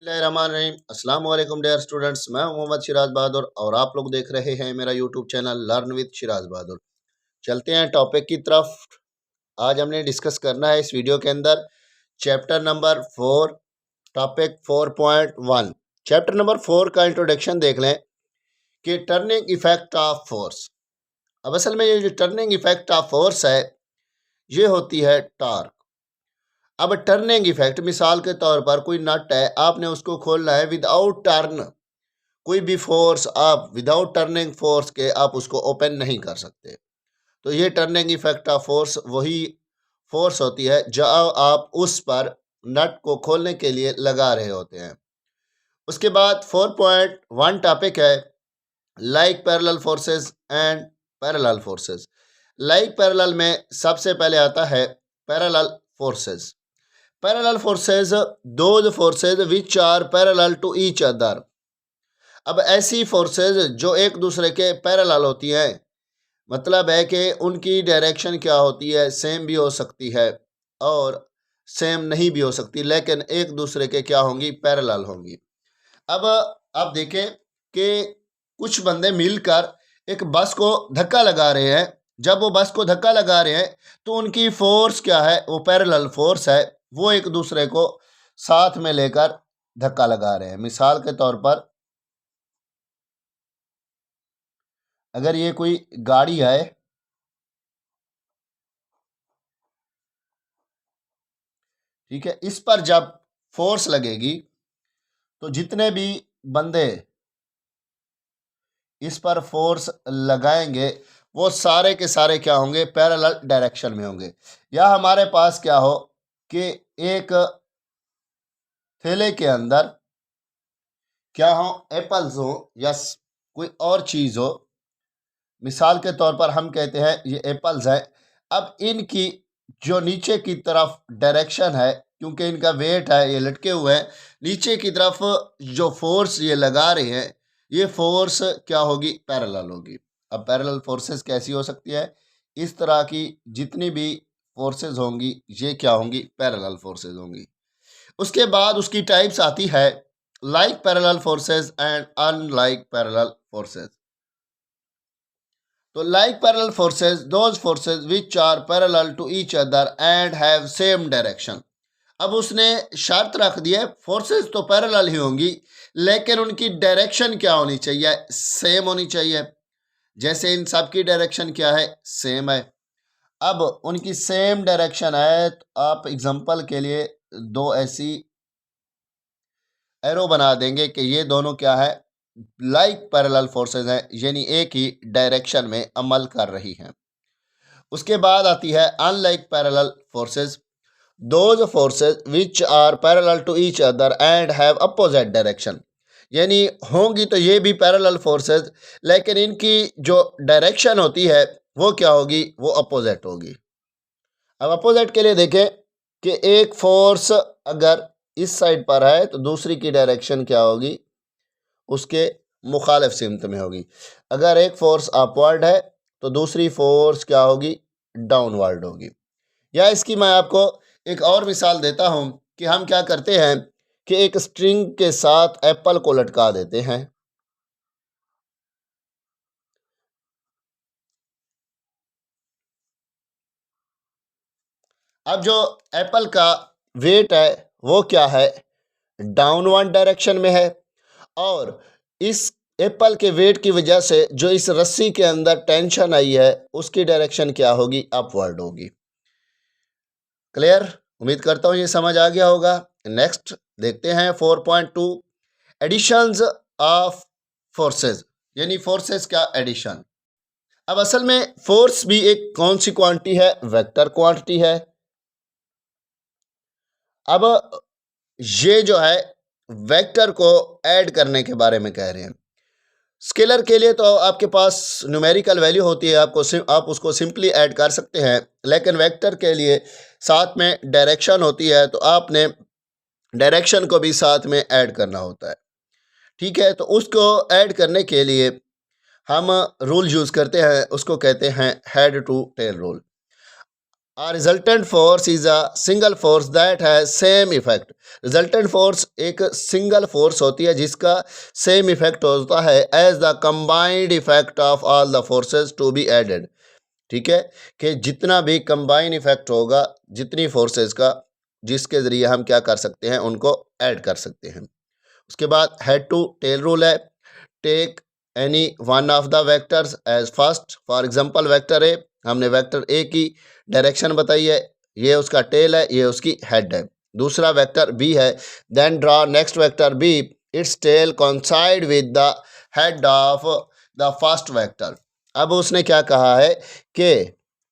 रहीम अस्सलाम वालेकुम dear students. मैं हूं मोहम्मद सिराज बहादुर और आप लोग देख रहे हैं मेरा YouTube channel learn with Siraj Bahadur. चलते हैं टॉपिक की तरफ। आज हमने डिस्कस करना है इस वीडियो के अंदर chapter number 4, topic 4.1। Chapter number 4 का इंट्रोडक्शन देख लें कि टर्निंग इफेक्ट ऑफ फोर्स। अब असल में ये जो टर्निंग इफेक्ट ऑफ फोर्स है ये होती है टॉर्क। अब टर्निंग इफेक्ट मिसाल के तौर पर कोई नट है, आपने उसको खोलना है विदाउट टर्न, कोई भी फोर्स आप विदाउट टर्निंग फोर्स के आप उसको ओपन नहीं कर सकते। तो ये टर्निंग इफेक्ट ऑफ फोर्स वही फोर्स होती है जो आप उस पर नट को खोलने के लिए लगा रहे होते हैं। उसके बाद 4.1 टॉपिक है like parallel forces and parallel forces. Like parallel में सबसे पहले आता है parallel forces. Parallel forces those forces which are parallel to each other. अब ऐसी फोर्सेस जो एक दूसरे के पैरेलल होती हैं, मतलब है कि उनकी डायरेक्शन क्या होती है, सेम भी हो सकती है और सेम नहीं भी हो सकती, लेकिन एक दूसरे के क्या होंगी, पैरेलल होंगी। अब आप देखें कि कुछ बंदे मिलकर एक बस को धक्का लगा रहे हैं। जब वो बस को धक्का लगा रहे हैं तो उनकी फोर्स क्या है, वो पैरेलल फोर्स है, वो एक दूसरे को साथ में लेकर धक्का लगा रहे हैं। मिसाल के तौर पर अगर ये कोई गाड़ी है, ठीक है, इस पर जब फोर्स लगेगी तो जितने भी बंदे इस पर फोर्स लगाएंगे वो सारे के सारे क्या होंगे, पैरेलल डायरेक्शन में होंगे। या हमारे पास क्या हो कि एक थैले के अंदर क्या हो, एप्पल्स हो या कोई और चीज़ हो। मिसाल के तौर पर हम कहते हैं ये एप्पल्स है। अब इनकी जो नीचे की तरफ डायरेक्शन है, क्योंकि इनका वेट है, ये लटके हुए हैं, नीचे की तरफ जो फोर्स ये लगा रहे हैं ये फोर्स क्या होगी, पैरेलल होगी। अब पैरेलल फोर्सेस कैसी हो सकती है, इस तरह की जितनी भी फोर्सेस होंगी ये क्या होंगी, पैरेलल फोर्सेस होंगी। उसके बाद उसकी टाइप्स आती है like parallel forces and unlike parallel forces. तो like parallel forces those forces which are parallel to each other and have same direction. अब उसने शर्त रख दी है फोर्सेस तो पैरेलल ही होंगी लेकिन उनकी डायरेक्शन क्या होनी चाहिए, सेम होनी चाहिए। जैसे इन सब की डायरेक्शन क्या है, सेम है। अब उनकी सेम डायरेक्शन है तो आप एग्जांपल के लिए दो ऐसी एरो बना देंगे कि ये दोनों क्या है, लाइक पैरेलल फोर्सेस हैं, यानी एक ही डायरेक्शन में अमल कर रही हैं। उसके बाद आती है unlike parallel forces those forces which are parallel to each other and have opposite direction. यानी होंगी तो ये भी पैरेलल फोर्सेस लेकिन इनकी जो डायरेक्शन होती है वो क्या होगी, वो अपोजिट होगी। अब अपोजिट के लिए देखें कि एक फोर्स अगर इस साइड पर है तो दूसरी की डायरेक्शन क्या होगी, उसके मुखालिफ सिमत में होगी। अगर एक फोर्स अपवर्ड है तो दूसरी फोर्स क्या होगी, डाउनवर्ड होगी। या इसकी मैं आपको एक और मिसाल देता हूं कि हम क्या करते हैं कि एक स्ट्रिंग के साथ एप्पल को लटका देते हैं। अब जो एप्पल का वेट है वो क्या है, डाउनवर्ड डायरेक्शन में है, और इस एप्पल के वेट की वजह से जो इस रस्सी के अंदर टेंशन आई है उसकी डायरेक्शन क्या होगी, अपवर्ड होगी। क्लियर, उम्मीद करता हूँ ये समझ आ गया होगा। नेक्स्ट देखते हैं 4.2 एडिशंस ऑफ फोर्सेस, यानी फोर्सेस का एडिशन। अब असल में फोर्स भी एक कौन सी क्वांटिटी है, वेक्टर क्वांटिटी है। अब ये जो है वेक्टर को ऐड करने के बारे में कह रहे हैं। स्केलर के लिए तो आपके पास न्यूमेरिकल वैल्यू होती है, आप उसको सिंपली ऐड कर सकते हैं, लेकिन वेक्टर के लिए साथ में डायरेक्शन होती है तो आपने डायरेक्शन को भी साथ में ऐड करना होता है। ठीक है, तो उसको ऐड करने के लिए हम रूल यूज़ करते हैं, उसको कहते हैं head to tail rule. A resultant force is a single force that has same effect. Resultant force एक सिंगल फोर्स होती है जिसका सेम इफेक्ट होता है as the combined effect of all the forces to be added. ठीक है, कि जितना भी कंबाइन इफेक्ट होगा जितनी फोर्सेस का, जिसके ज़रिए हम क्या कर सकते हैं, उनको ऐड कर सकते हैं। उसके बाद हेड टू टेल रूल है। Take any one of the vectors as first. For example vector A, हमने वेक्टर ए की डायरेक्शन बताई है, ये उसका टेल है, ये उसकी हेड है। दूसरा वेक्टर बी है, then draw next vector B, its tail coincide with the head of the first vector. अब उसने क्या कहा है कि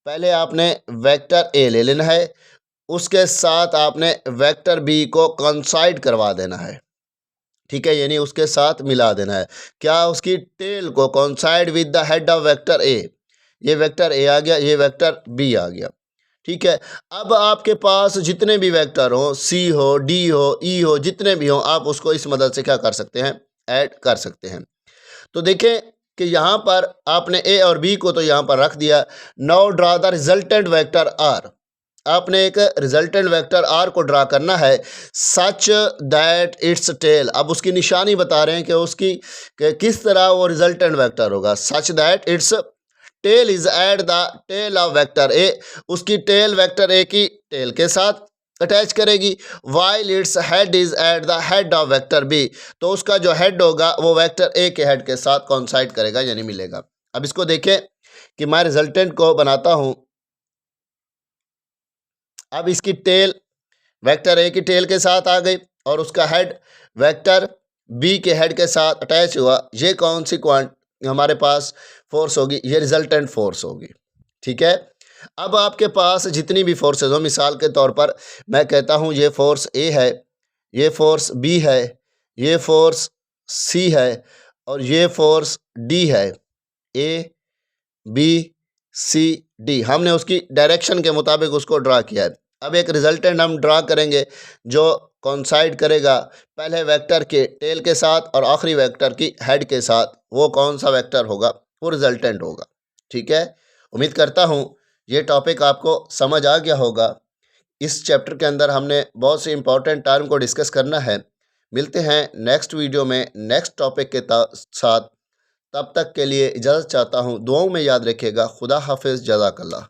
पहले आपने वेक्टर ए ले लेना है, उसके साथ आपने वेक्टर बी को कोइंसाइड करवा देना है। ठीक है, यानी उसके साथ मिला देना है। क्या, उसकी टेल को coincide with the head of vector ए। ये वेक्टर ए आ गया, ये वेक्टर बी आ गया। ठीक है, अब आपके पास जितने भी वेक्टर हो, सी हो, डी हो, ई हो, जितने भी हो, आप उसको इस मदद से क्या कर सकते हैं, ऐड कर सकते हैं। तो देखें कि यहाँ पर आपने ए और बी को तो यहाँ पर रख दिया। Now draw the resultant vector R. आपने एक रिजल्टेंट वेक्टर आर को ड्रा करना है सच दैट इट्स टेल। अब उसकी निशानी बता रहे हैं कि उसकी कि किस तरह वो रिजल्टेंट वेक्टर होगा। Such that its tail is at the tail of vector A. उसकी टेल वेक्टर ए की टेल के साथ अटैच करेगी। While its head is at the head of vector B. तो उसका जो हेड होगा वो वेक्टर ए के हेड के साथ कॉन्साइड करेगा, यानी मिलेगा। अब इसको देखें कि मैं रिजल्टेंट को बनाता हूं। अब इसकी टेल वेक्टर ए की टेल के साथ आ गई और उसका हेड वेक्टर बी के हेड के साथ अटैच हुआ। ये कौन सी हमारे पास फोर्स होगी, ये रिजल्टेंट फोर्स होगी। ठीक है, अब आपके पास जितनी भी फोर्सेज हो, मिसाल के तौर पर मैं कहता हूँ ये फोर्स ए है, ये फोर्स बी है, ये फोर्स सी है और ये फोर्स डी है। ए बी सी डी, हमने उसकी डायरेक्शन के मुताबिक उसको ड्रा किया है। अब एक रिजल्टेंट हम ड्रा करेंगे जो कोइंसाइड करेगा पहले वेक्टर के टेल के साथ और आखिरी वेक्टर की हेड के साथ। वो कौन सा वेक्टर होगा, वो रिजल्टेंट होगा। ठीक है, उम्मीद करता हूँ ये टॉपिक आपको समझ आ गया होगा। इस चैप्टर के अंदर हमने बहुत सी इंपॉर्टेंट टर्म को डिस्कस करना है। मिलते हैं नेक्स्ट वीडियो में नेक्स्ट टॉपिक के साथ। तब तक के लिए इजाज़त चाहता हूँ। दुआओं में याद रखिएगा। खुदा हाफिज़, जज़ाकल्लाह।